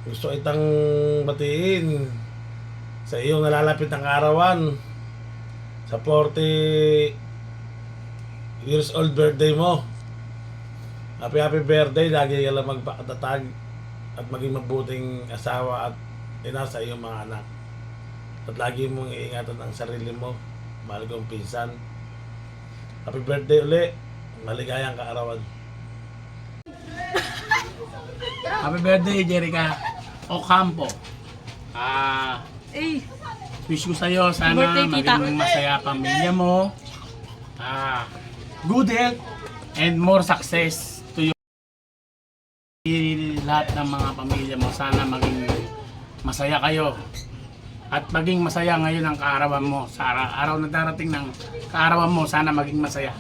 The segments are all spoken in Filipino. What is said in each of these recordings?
Gusto itang batiin sa iyong nalalapit ng kaarawan sa 40 years old birthday mo. Happy birthday, lagi ka lang magpakatatag at maging mabuting asawa at ina sa iyong mga anak. At lagi mong iingatan ang sarili mo, mahal kong pinsan. Happy birthday uli, maligayang kaarawan. Happy birthday, Jerica Ocampo. Eh, Wish ko sa'yo, sana birthday, tita. maging masaya pamilya mo. Good health and more success to you. Lahat ng mga pamilya mo, sana maging masaya kayo. At maging masaya ngayon ang kaarawan mo. Sa araw na darating ng kaarawan mo, sana maging masaya.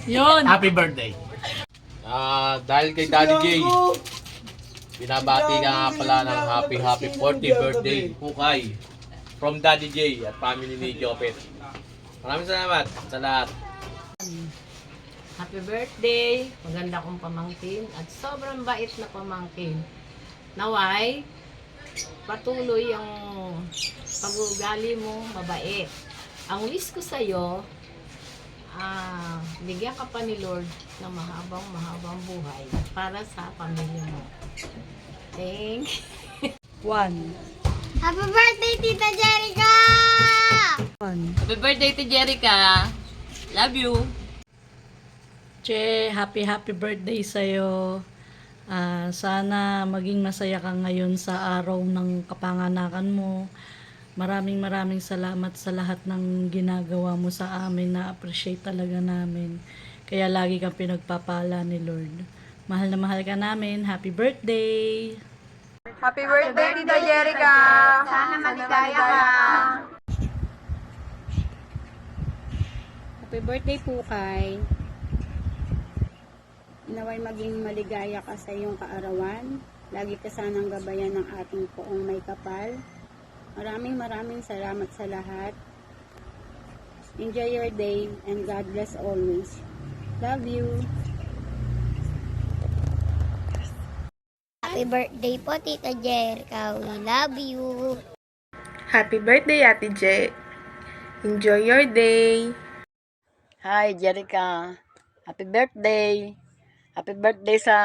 yun. Happy birthday. Dahil kay Daddy J, binabati ka nga pala ng happy 40th birthday, Hukay, from Daddy J at family ni Jopet. Maraming salamat sa lahat. Happy birthday! Maganda kong pamangkin at sobrang bait na pamangkin. Naway, patuloy ang pag-uugali mo, mabait. Ang wish ko sa'yo, bigyan ka pa ni Lord ng mahabang buhay para sa pamilya mo. Thank you. One. Happy birthday, Tita Jerica! One. Happy birthday to Jerica! Love you! Che, happy birthday sa'yo. Sana maging masaya ka ngayon sa araw ng kapanganakan mo. Maraming salamat sa lahat ng ginagawa mo sa amin. Na-appreciate talaga namin. Kaya lagi kang pinagpapala ni Lord. Mahal na mahal ka namin. Happy birthday! Happy birthday, Tita Jerica! Sana maligaya ka. Happy birthday po kay. Naway maging maligaya ka sa iyong kaarawan. Lagi ka sanang gabayan ng ating poong may kapal. Maraming salamat sa lahat. Enjoy your day and God bless always. Love you. Happy birthday po, Tita Jerica. We love you. Happy birthday, Ate J. Enjoy your day. Hi, Jerica. Happy birthday. Happy birthday sa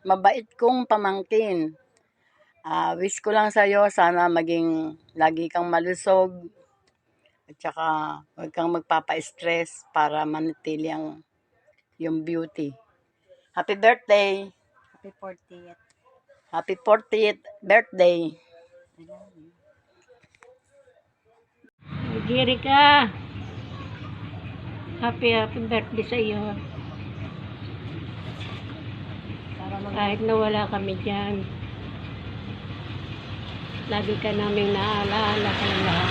mabait kong pamangkin. Wish ko lang sa'yo, sana maging lagi kang malusog. At saka huwag kang magpapa-stress para manatili ang yung beauty. Happy birthday. Happy 40th. Happy 40th birthday. Jerica! Happy birthday sa iyo. Kahit nawala kami dyan, lagi ka namin naalaala sa lahat.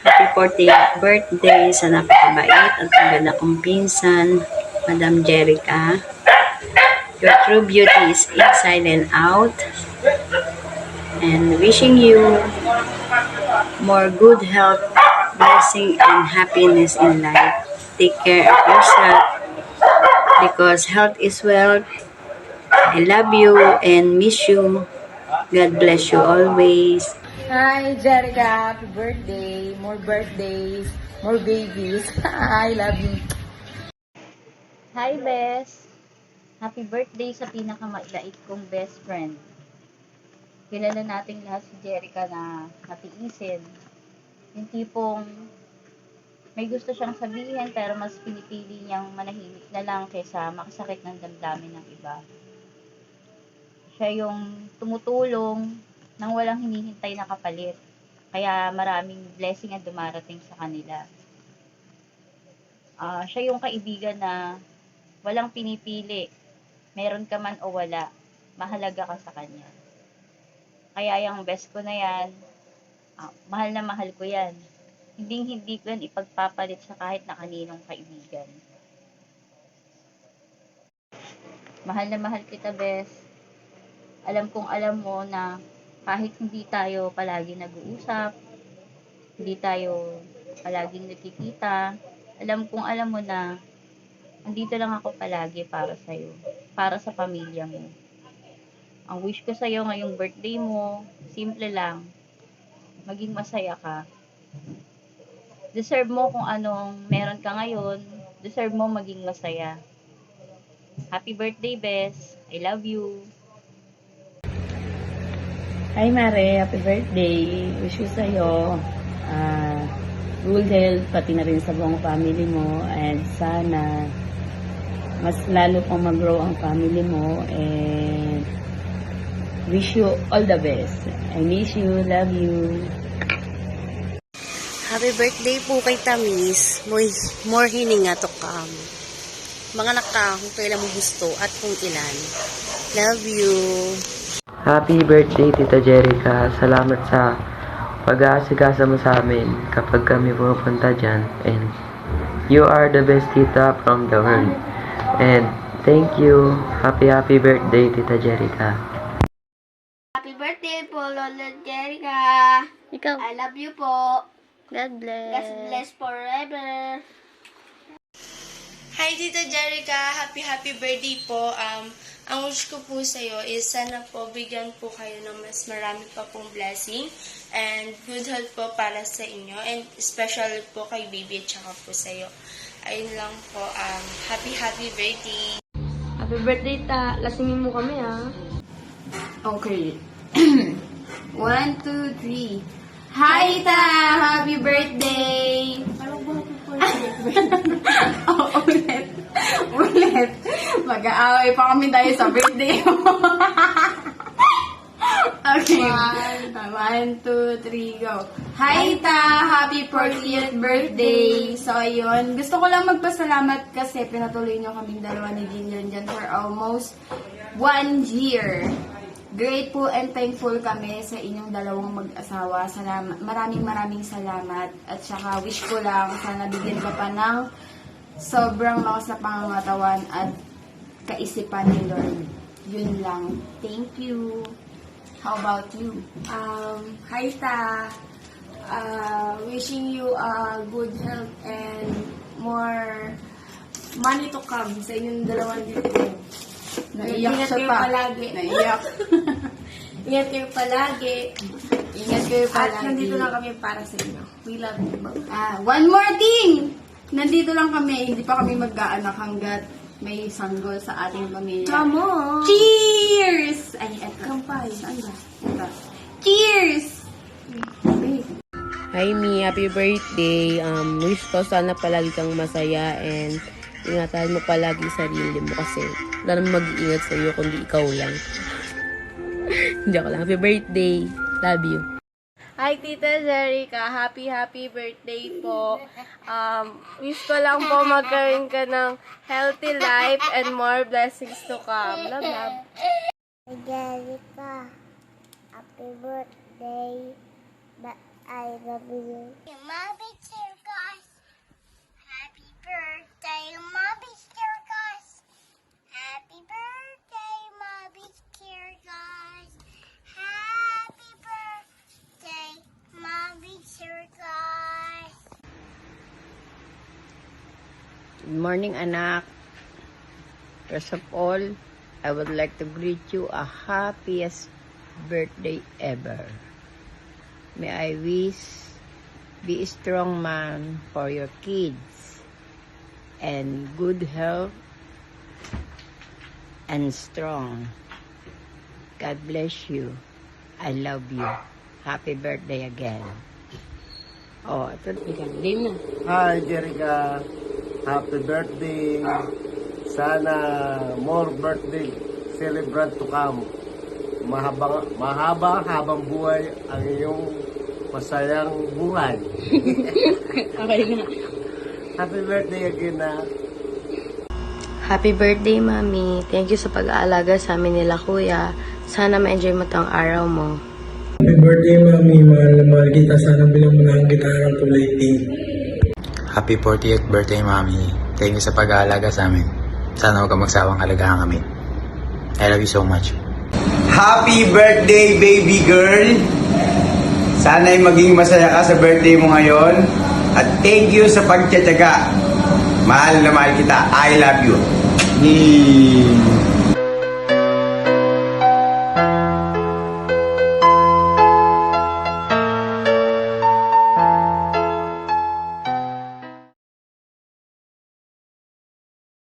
Happy 40th birthday sa napakabait at maganda kong pinsan, Madam Jerica. Your true beauty is inside and out. And wishing you more good health, blessing, and happiness in life. Take care of yourself because health is wealth. I love you and miss you. God bless you always. Hi, Jerica. Happy birthday. More birthdays. More babies. I love you. Hi, Bes. Happy birthday sa pinakamait kong best friend. Kilala nating lahat si Jerica na matiisin. Yung tipong may gusto siyang sabihin pero mas pinipili niyang manahimik na lang kaysa makasakit ng damdamin ng iba. Siya yung tumutulong nang walang hinihintay na kapalit. Kaya maraming blessing ang dumarating sa kanila. Siya yung kaibigan na walang pinipili. Meron ka man o wala, mahalaga ka sa kanya. Kaya yung best ko na yan, mahal na mahal ko yan. Hindi ko yan ipagpapalit sa kahit na kaninong kaibigan. Mahal na mahal kita, best. Alam kong alam mo na kahit hindi tayo palagi nag-uusap, hindi tayo palaging nakikita, alam kong alam mo na andito lang ako palagi para sa'yo, para sa pamilya mo. Ang wish ko sa'yo ngayong birthday mo, simple lang, maging masaya ka. Deserve mo kung anong meron ka ngayon, deserve mo maging masaya. Happy birthday, Bes. I love you. Hi Mare, happy birthday. Wish ko sa'yo good health, pati na rin sa buong family mo. And sana mas lalo pang mag-grow ang family mo. And wish you all the best. I miss you, love you. Happy birthday po kay Tamis. More hininga to come. Mga naka, kung kailan mo gusto at kung ilan. Love you. Happy birthday, Tita Jerica. Salamat sa pag-aasikasa mo sa amin kapag kami pupunta dyan. And you are the best tita from the world. And thank you. Happy birthday, Tita Jerica. Happy birthday po, Lola Jerica. Ikaw. I love you po. God bless. God bless forever. Hi, Tita Jerica. Happy birthday po. Ang wish ko po sa iyo is sana po bigyan po kayo ng mas marami pa pong blessing and good health po para sa inyo and special po kay baby at saka po sa iyo. Ayun lang po. Happy birthday. Happy birthday, ta. Lasingin mo kami, ha? Okay. 1, 2, 3. Hi, Ta! Happy birthday! Ulit. Mag-aaway pa kami dahil sa birthday mo. Okay. 1, 2, 3, go. Hi, Ta! Happy 40th birthday! So, ayun. Gusto ko lang magpasalamat kasi pinatuloy nyo kaming dalawa ni Gillian dyan for almost 1 year. Grateful and thankful kami sa inyong dalawang mag-asawa. Salamat. Maraming salamat. At saka wish ko lang sana bigyan ka pa ng sobrang lakas sa pangangatawan at kaisipan ni Lord. Yun lang. Thank you. How about you? Hi, Ta. Wishing you good health and more money to come sa inyong dalawang dito. Naiyak siya pa. Naiyak. Ingat kayo palagi. Ingat kayo palagi. At nandito lang kami para sa inyo. We love you. One more thing! Nandito lang kami. Hindi pa kami mag-aanak hanggat may sanggol sa ating pamilya. Come on! Cheers! Ay, eto. Kampay. Saan ba? Eto. Cheers! Hi Mi, happy birthday. Wish ko sana palagi kang masaya and ingatan mo palagi sarili mo kasi wala namang mag-iingat sa iyo kundi ikaw lang. Joke lang. Happy birthday. Love you. Hi, Tita Jerica. Happy birthday po. Wish ko lang po magkaroon ka ng healthy life and more blessings to come. Love. Hi, Jerica. Happy birthday. But I love you. Mommy Circus. Happy birthday, Mommy Circus. Happy birthday, Mommy Circus. Happy birthday, Mommy Circus. Good morning, anak. First of all, I would like to greet you a happiest birthday ever. May I wish be a strong man for your kids and good health and strong. God bless you. I love you. Happy birthday again. Oh, ito game na. Hi, Jerica. Happy birthday. Sana more birthday celebrant to come. Mahabang buhay ang iyong masayang buhay. Okay na. Happy birthday again, na. Happy birthday, Mami. Thank you sa pag-aalaga sa amin nila, Kuya. Sana ma-enjoy mo tong araw mo. Happy birthday, Mami. Mahal na mahal kita. Sana bilang mo na ang gitarang kulay pink. Happy 40th birthday, Mami. Thank you sa pag-aalaga sa amin. Sana huwag ka magsawang alagaan kami. I love you so much. Happy birthday, baby girl! Sana'y maging masaya ka sa birthday mo ngayon. At thank you sa pagtsatsaga Mahal na mahal kita. I love you.